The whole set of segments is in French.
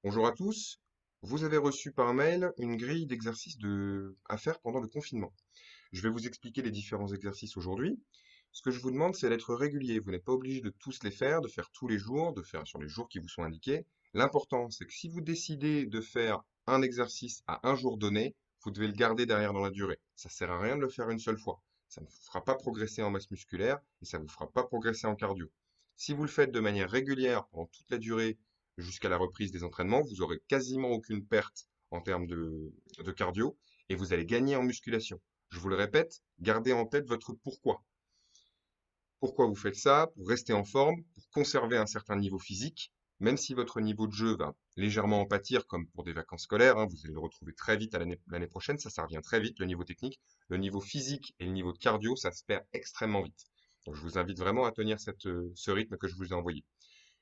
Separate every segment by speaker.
Speaker 1: Bonjour à tous. Vous avez reçu par mail une grille d'exercices à faire pendant le confinement. Je vais vous expliquer les différents exercices aujourd'hui. Ce que je vous demande, c'est d'être régulier. Vous n'êtes pas obligé de tous les faire, de faire tous les jours, de faire sur les jours qui vous sont indiqués. L'important, c'est que si vous décidez de faire un exercice à un jour donné, vous devez le garder derrière dans la durée. Ça sert à rien de le faire une seule fois. Ça ne vous fera pas progresser en masse musculaire et ça ne vous fera pas progresser en cardio. Si vous le faites de manière régulière pendant toute la durée jusqu'à la reprise des entraînements, vous aurez quasiment aucune perte en termes de cardio et vous allez gagner en musculation. Je vous le répète, gardez en tête votre pourquoi. Pourquoi vous faites ça? Pour rester en forme, pour conserver un certain niveau physique, même si votre niveau de jeu va légèrement en pâtir, comme pour des vacances scolaires, vous allez le retrouver très vite à l'année prochaine, ça revient très vite, le niveau technique. Le niveau physique et le niveau de cardio, ça se perd extrêmement vite. Donc je vous invite vraiment à tenir ce rythme que je vous ai envoyé.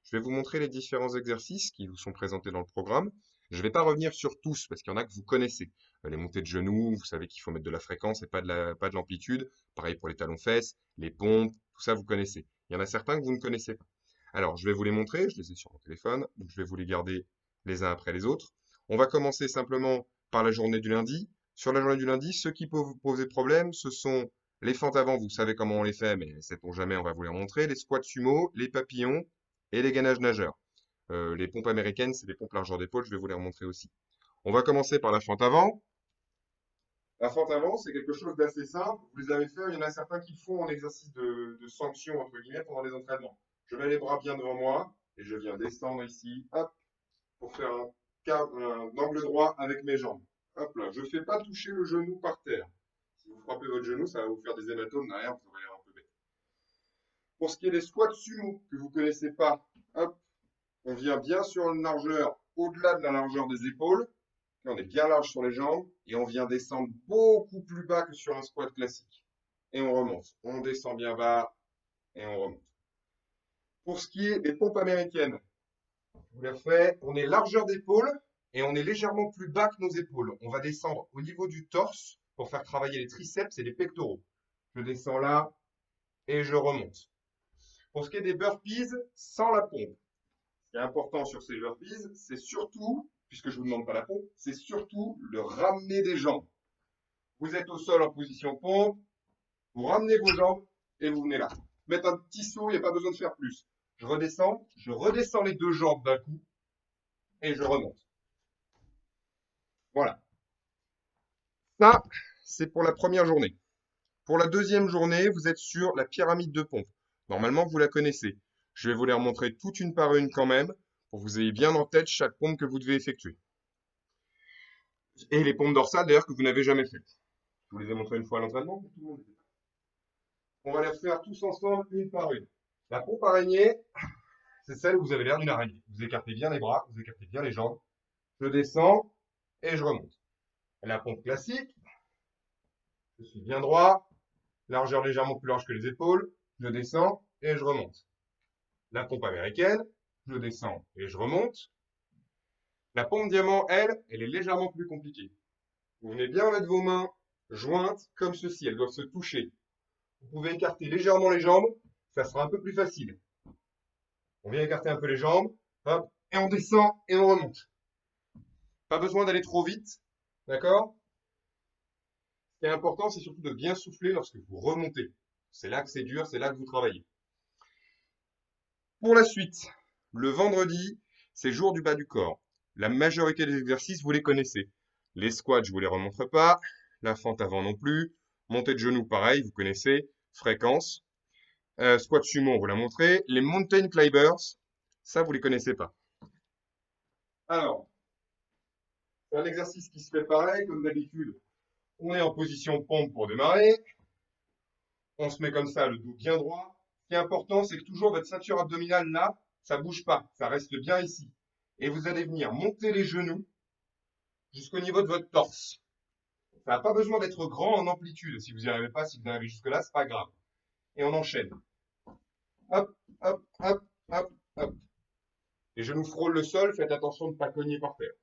Speaker 1: Je vais vous montrer les différents exercices qui vous sont présentés dans le programme. Je ne vais pas revenir sur tous parce qu'il y en a que vous connaissez. Les montées de genoux, vous savez qu'il faut mettre de la fréquence et pas de l'amplitude. Pareil pour les talons-fesses, les pompes, tout ça vous connaissez. Il y en a certains que vous ne connaissez pas. Alors, je vais vous les montrer, je les ai sur mon téléphone, donc je vais vous les garder les uns après les autres. On va commencer simplement par la journée du lundi. Sur la journée du lundi, ceux qui peuvent vous poser problème, ce sont les fentes avant, vous savez comment on les fait, mais sait-on jamais, on va vous les montrer. Les squats sumo, les papillons, et les gainages nageurs. Les pompes américaines, c'est des pompes largeur d'épaule, je vais vous les remontrer aussi. On va commencer par la fente avant. La fente avant, c'est quelque chose d'assez simple. Vous les avez fait, il y en a certains qui le font en exercice de sanction, entre guillemets, pendant les entraînements. Je mets les bras bien devant moi et je viens descendre ici, hop, pour faire un angle droit avec mes jambes. Hop là, je ne fais pas toucher le genou par terre. Si vous frappez votre genou, ça va vous faire des hématomes derrière, vous aurez l'air un peu bête. Pour ce qui est des squats sumo, que vous ne connaissez pas, hop, on vient bien sur une largeur au-delà de la largeur des épaules. Là, on est bien large sur les jambes et on vient descendre beaucoup plus bas que sur un squat classique. Et on remonte. On descend bien bas et on remonte. Pour ce qui est des pompes américaines, je vous l'ai fait, on est largeur d'épaule et on est légèrement plus bas que nos épaules. On va descendre au niveau du torse pour faire travailler les triceps et les pectoraux. Je descends là et je remonte. Pour ce qui est des burpees, sans la pompe, ce qui est important sur ces burpees, c'est surtout, puisque je ne vous demande pas la pompe, c'est surtout le ramener des jambes. Vous êtes au sol en position pompe, vous ramenez vos jambes et vous venez là. Mettre un petit saut, il n'y a pas besoin de faire plus. Je redescends les deux jambes d'un coup et je remonte. Voilà. Ça, c'est pour la première journée. Pour la deuxième journée, vous êtes sur la pyramide de pompe. Normalement, vous la connaissez. Je vais vous les remontrer toutes une par une quand même, pour que vous ayez bien en tête chaque pompe que vous devez effectuer. Et les pompes dorsales, d'ailleurs, que vous n'avez jamais faites. Je vous les ai montrées une fois à l'entraînement pour tout le monde. On va les refaire tous ensemble, une par une. La pompe araignée, c'est celle où vous avez l'air d'une araignée. Vous écartez bien les bras, vous écartez bien les jambes. Je descends et je remonte. La pompe classique, je suis bien droit, largeur légèrement plus large que les épaules. Je descends et je remonte. La pompe américaine, je descends et je remonte. La pompe diamant, elle est légèrement plus compliquée. Vous venez bien mettre vos mains jointes comme ceci, elles doivent se toucher. Vous pouvez écarter légèrement les jambes, ça sera un peu plus facile. On vient écarter un peu les jambes, hop, et on descend et on remonte. Pas besoin d'aller trop vite, d'accord? Ce qui est important, c'est surtout de bien souffler lorsque vous remontez. C'est là que c'est dur, c'est là que vous travaillez. Pour la suite, le vendredi, c'est jour du bas du corps. La majorité des exercices, vous les connaissez. Les squats, je ne vous les remontre pas. La fente avant non plus. Montée de genoux, pareil, vous connaissez. Fréquence. Squat sumo, on vous l'a montré. Les mountain climbers, ça, vous les connaissez pas. Alors, c'est un exercice qui se fait pareil, comme d'habitude. On est en position pompe pour démarrer. On se met comme ça, le dos bien droit. Ce qui est important, c'est que toujours votre ceinture abdominale là, ça bouge pas, ça reste bien ici. Et vous allez venir monter les genoux jusqu'au niveau de votre torse. Ça n'a pas besoin d'être grand en amplitude. Si vous n'y arrivez pas, si vous arrivez jusque là, c'est pas grave. Et on enchaîne. Hop, hop, hop, hop, hop. Les genoux frôlent le sol, faites attention de ne pas cogner par terre.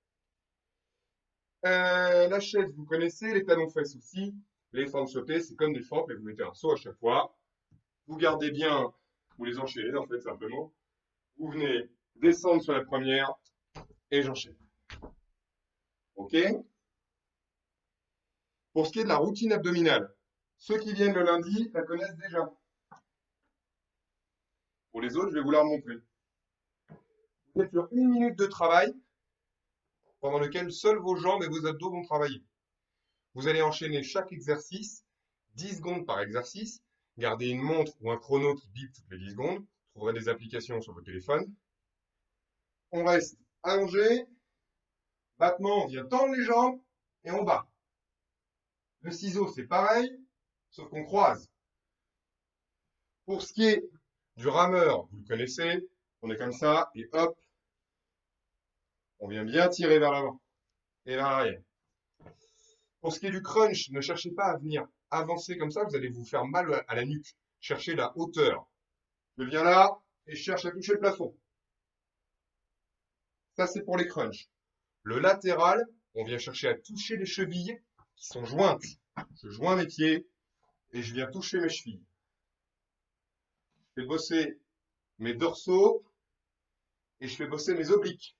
Speaker 1: La chaise, vous connaissez, les talons-fesses aussi. Les fentes sautées, c'est comme des fentes, mais vous mettez un saut à chaque fois. Vous gardez bien, vous les enchaînez en fait simplement. Vous venez descendre sur la première et j'enchaîne. OK? Pour ce qui est de la routine abdominale, ceux qui viennent le lundi la connaissent déjà. Pour les autres, je vais vous la remontrer. Vous êtes sur 1 minute de travail pendant lequel seules vos jambes et vos abdos vont travailler. Vous allez enchaîner chaque exercice, 10 secondes par exercice. Gardez une montre ou un chrono qui bip toutes les 10 secondes. Vous trouverez des applications sur votre téléphone. On reste allongé. Battement, on vient tendre les jambes et on bat. Le ciseau, c'est pareil, sauf qu'on croise. Pour ce qui est du rameur, vous le connaissez, on est comme ça et hop, on vient bien tirer vers l'avant et vers l'arrière. Pour ce qui est du crunch, ne cherchez pas à venir avancer comme ça, vous allez vous faire mal à la nuque. Cherchez la hauteur. Je viens là et je cherche à toucher le plafond. Ça, c'est pour les crunchs. Le latéral, on vient chercher à toucher les chevilles qui sont jointes. Je joins mes pieds et je viens toucher mes chevilles. Je fais bosser mes dorsaux et je fais bosser mes obliques.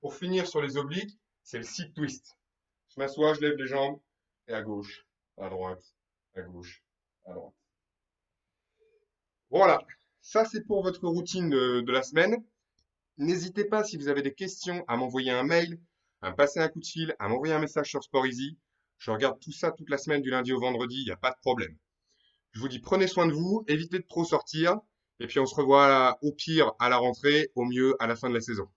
Speaker 1: Pour finir sur les obliques, c'est le sit twist. Je m'assois, je lève les jambes et à gauche, à droite, à gauche, à droite. Voilà, ça c'est pour votre routine de la semaine. N'hésitez pas, si vous avez des questions, à m'envoyer un mail, à me passer un coup de fil, à m'envoyer un message sur Sport Easy. Je regarde tout ça toute la semaine du lundi au vendredi, il n'y a pas de problème. Je vous dis prenez soin de vous, évitez de trop sortir, et puis on se revoit au pire à la rentrée, au mieux à la fin de la saison.